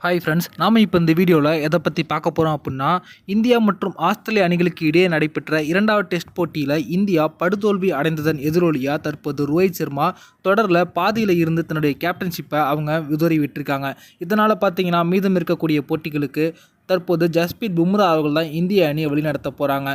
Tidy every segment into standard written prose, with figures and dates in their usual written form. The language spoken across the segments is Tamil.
ஹாய் ஃப்ரெண்ட்ஸ், நாம் இப்போ இந்த வீடியோவில் எதை பற்றி பார்க்க போகிறோம் அப்படின்னா, இந்தியா மற்றும் ஆஸ்திரேலிய அணிகளுக்கு இடையே நடைபெற்ற இரண்டாவது டெஸ்ட் போட்டியில் இந்தியா படுதோல்வி அடைந்ததன் எதிரொலியாக தற்போது ரோஹித் சர்மா தொடரில் பாதியில் இருந்து தன்னுடைய கேப்டன்ஷிப்பை அவங்க உதறி விட்டுருக்காங்க. இதனால் பார்த்தீங்கன்னா மீதம் இருக்கக்கூடிய போட்டிகளுக்கு தற்போது ஜஸ்பிரீத் பும்ரா அவர்கள் தான் இந்திய அணியை வழிநடத்த போகிறாங்க.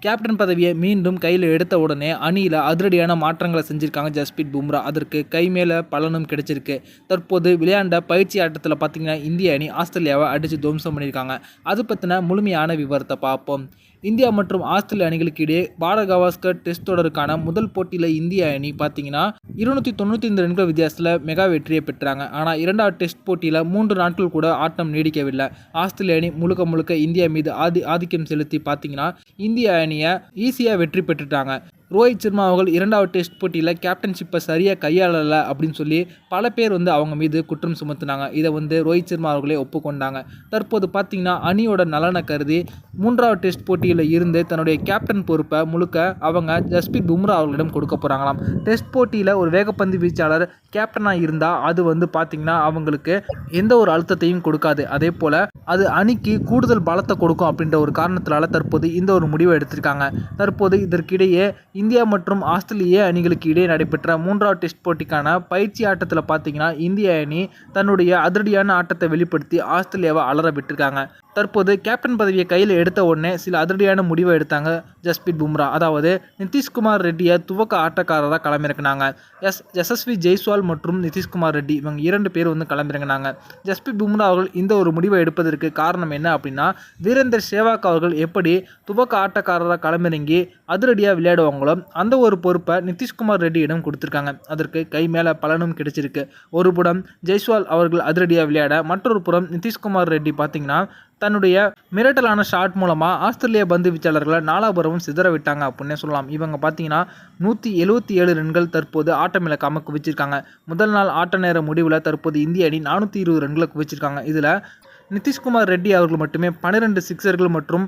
கேப்டன் பதவியை மீண்டும் கையில் எடுத்த உடனே அணியில் அதிரடியான மாற்றங்களை செஞ்சுருக்காங்க ஜஸ்பிரீத் பும்ரா. அதற்கு கை மேலே பலனும் கிடைச்சிருக்கு. தற்போது விளையாண்ட பயிற்சி ஆட்டத்தில் பார்த்தீங்கன்னா இந்திய அணி ஆஸ்திரேலியாவை அடித்து துவம்சம் பண்ணியிருக்காங்க. அது பற்றின முழுமையான விவரத்தை பார்ப்போம். இந்தியா மற்றும் ஆஸ்திரேலிய அணிகளுக்கு இடையே பார்டர் கவாஸ்கர் டெஸ்ட் தொடருக்கான முதல் போட்டியில் இந்திய அணி பார்த்தீங்கன்னா 295 ரன்கள் வித்தியாசத்தில் மெகா வெற்றியை பெற்றாங்க. ஆனால் இரண்டாவது டெஸ்ட் போட்டியில் 3 நாட்கள் கூட ஆட்டம் நீடிக்கவில்லை. ஆஸ்திரேலிய அணி முழுக்க இந்தியா மீது ஆதிக்கம் செலுத்தி பார்த்தீங்கன்னா இந்திய அணியை ஈஸியாக வெற்றி பெற்றுட்டாங்க. ரோஹித் சர்மா அவர்கள் இரண்டாவது டெஸ்ட் போட்டியில் கேப்டன்ஷிப்பை சரியாக கையாளலை அப்படின்னு சொல்லி பல பேர் அவங்க மீது குற்றம் சுமத்தினாங்க. இதை ரோஹித் சர்மா அவர்களே ஒப்புக்கொண்டாங்க. தற்போது பார்த்தீங்கன்னா அணியோட நலனை கருதி மூன்றாவது டெஸ்ட் போட்டியில் இருந்து தன்னுடைய கேப்டன் பொறுப்பை முழுக்க அவங்க ஜஸ்பிரீத் பும்ரா அவர்களிடம் கொடுக்க போகிறாங்களாம். டெஸ்ட் போட்டியில் ஒரு வேகப்பந்து வீச்சாளர் கேப்டனாக இருந்தால் அது பார்த்தீங்கன்னா அவங்களுக்கு எந்த ஒரு அழுத்தத்தையும் கொடுக்காது. அதே போல் அது அணிக்கு கூடுதல் பலத்தை கொடுக்கும் அப்படின்ற ஒரு காரணத்தினால தற்போது இந்த ஒரு முடிவை எடுத்திருக்காங்க. தற்போது இதற்கிடையே இந்தியா மற்றும் ஆஸ்திரேலிய அணிகளுக்கு இடையே நடைபெற்ற மூன்றாவது டெஸ்ட் போட்டிக்கான பயிற்சி ஆட்டத்தில் பார்த்தீங்கன்னா இந்திய அணி தன்னுடைய அதிரடியான ஆட்டத்தை வெளிப்படுத்தி ஆஸ்திரேலியாவை அலற விட்டுருக்காங்க. தற்போது கேப்டன் பதவியை கையில் எடுத்த உடனே சில அதிரடியான முடிவை எடுத்தாங்க ஜஸ்பிரீத் பும்ரா. அதாவது நிதிஷ்குமார் ரெட்டியை துவக்க ஆட்டக்காரராக களமிறக்கினாங்க. யசஸ்வி ஜெய்ஸ்வால் மற்றும் நிதிஷ்குமார் ரெட்டி இவங்க 2 பேர் களமிறங்கினாங்க. ஜஸ்பிரீத் பும்ரா அவர்கள் இந்த ஒரு முடிவை எடுப்பதற்கு காரணம் என்ன அப்படின்னா, வீரேந்தர் சேவாக் அவர்கள் எப்படி துவக்க ஆட்டக்காரராக களமிறங்கி அதிரடியாக விளையாடுவாங்களோ அந்த ஒரு பொறுப்பை நிதிஷ்குமார் ரெட்டியிடம் கொடுத்துருக்காங்க. அதற்கு கை மேலே பலனும் கிடைச்சிருக்கு. ஒரு புறம் ஜெய்ஸ்வால் அவர்கள் அதிரடியாக விளையாட, மற்றொரு புறம் நிதிஷ்குமார் ரெட்டி பார்த்தீங்கன்னா தன்னுடைய மிரட்டலான ஷாட் மூலமாக ஆஸ்திரேலிய பந்து வீச்சாளர்களை நாலாபுரமும் சிதற விட்டாங்க அப்படின்னே சொல்லலாம். இவங்க பார்த்தீங்கன்னா 177 ரன்கள் தற்போது ஆட்டமிழக்காமல் குவிச்சிருக்காங்க. முதல் நாள் ஆட்ட நேர முடிவில் தற்போது இந்திய அணி 420 ரன்களை குவிச்சிருக்காங்க. இதில் நிதிஷ்குமார் ரெட்டி அவர்கள் மட்டுமே 12 சிக்ஸர்கள் மற்றும்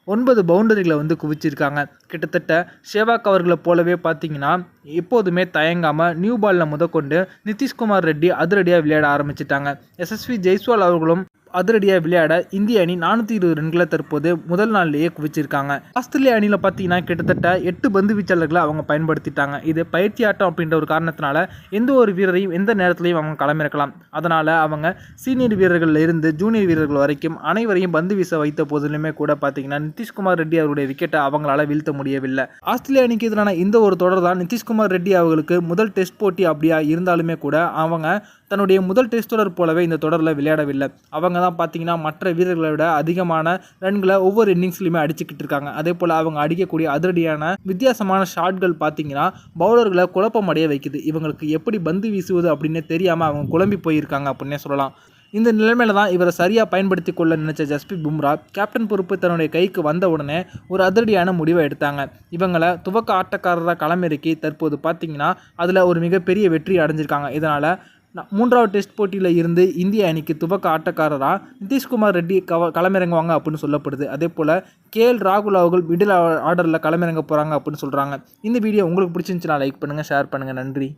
9 பவுண்டரிகளை குவிச்சிருக்காங்க. கிட்டத்தட்ட சேவாக் அவர்களை போலவே பார்த்தீங்கன்னா எப்போதுமே தயங்காமல் நியூ பாலில் முதற்கொண்டு நிதிஷ்குமார் ரெட்டி அதிரடியாக விளையாட ஆரம்பிச்சிட்டாங்க. யசஸ்வி ஜெய்ஸ்வால் அவர்களும் அதிரடியாக விளையாட இந்திய அணி 420 ரன்களை தற்போது முதல் நாள்லேயே குவிச்சிருக்காங்க. ஆஸ்திரேலிய அணியில் பார்த்தீங்கன்னா கிட்டத்தட்ட 8 பந்து வீச்சாளர்களை அவங்க பயன்படுத்திட்டாங்க. இது பயிற்சி ஆட்டம் அப்படின்ற ஒரு காரணத்தினால எந்த ஒரு வீரரையும் எந்த நேரத்திலையும் அவங்க களமிறக்கலாம். அதனால் அவங்க சீனியர் வீரர்களில் இருந்து ஜூனியர் வீரர்கள் வரைக்கும் அனைவரையும் பந்து வீச வைத்த போதிலுமே கூட பார்த்தீங்கன்னா நிதிஷ்குமார் ரெட்டி அவருடைய விக்கெட்டை அவங்களால வீழ்த்த முடியவில்லை. ஆஸ்திரேலிய அணிக்கு எதிரான இந்த ஒரு தொடர் தான் நிதிஷ்குமார் ரெட்டி அவர்களுக்கு முதல் டெஸ்ட் போட்டி அப்படியா இருந்தாலுமே கூட அவங்க தன்னுடைய முதல் டெஸ்ட் தொடர் போலவே இந்த தொடரில் விளையாடவில்லை. அவங்க தான் பார்த்தீங்கன்னா மற்ற வீரர்களை விட அதிகமான ரன்களை ஒவ்வொரு இன்னிங்ஸ்லையுமே அடிச்சுக்கிட்டு இருக்காங்க. அதே போல் அவங்க அடிக்கக்கூடிய அதிரடியான வித்தியாசமான ஷாட்கள் பார்த்தீங்கன்னா பவுலர்களை குழப்பம் அடைய வைக்குது. இவங்களுக்கு எப்படி பந்து வீசுவது அப்படின்னு தெரியாமல் அவங்க குழம்பி போயிருக்காங்க அப்படின்னே சொல்லலாம். இந்த நிலைமையில தான் இவரை சரியாக பயன்படுத்தி கொள்ள நினைச்ச ஜஸ்பிரீத் பும்ரா கேப்டன் பொறுப்பு தன்னுடைய கைக்கு வந்த உடனே ஒரு அதிரடியான முடிவை எடுத்தாங்க. இவங்களை துவக்க ஆட்டக்காரராக களமிறக்கி தற்போது பார்த்தீங்கன்னா அதில் ஒரு மிகப்பெரிய வெற்றி அடைஞ்சிருக்காங்க. இதனால் மூன்றாவது டெஸ்ட் போட்டியில் இருந்து இந்திய அணிக்கு துவக்க ஆட்டக்காரராக நிதிஷ்குமார் ரெட்டி களமிறங்குவாங்க அப்படின்னு சொல்லப்படுது. அதே போல் KL ராகுல் அவர்கள் மிடில் ஆர்டரில் களமிறங்க போகிறாங்க அப்படின்னு சொல்கிறாங்க. இந்த வீடியோ உங்களுக்கு பிடிச்சிருந்துச்சுன்னா லைக் பண்ணுங்கள், ஷேர் பண்ணுங்கள். நன்றி.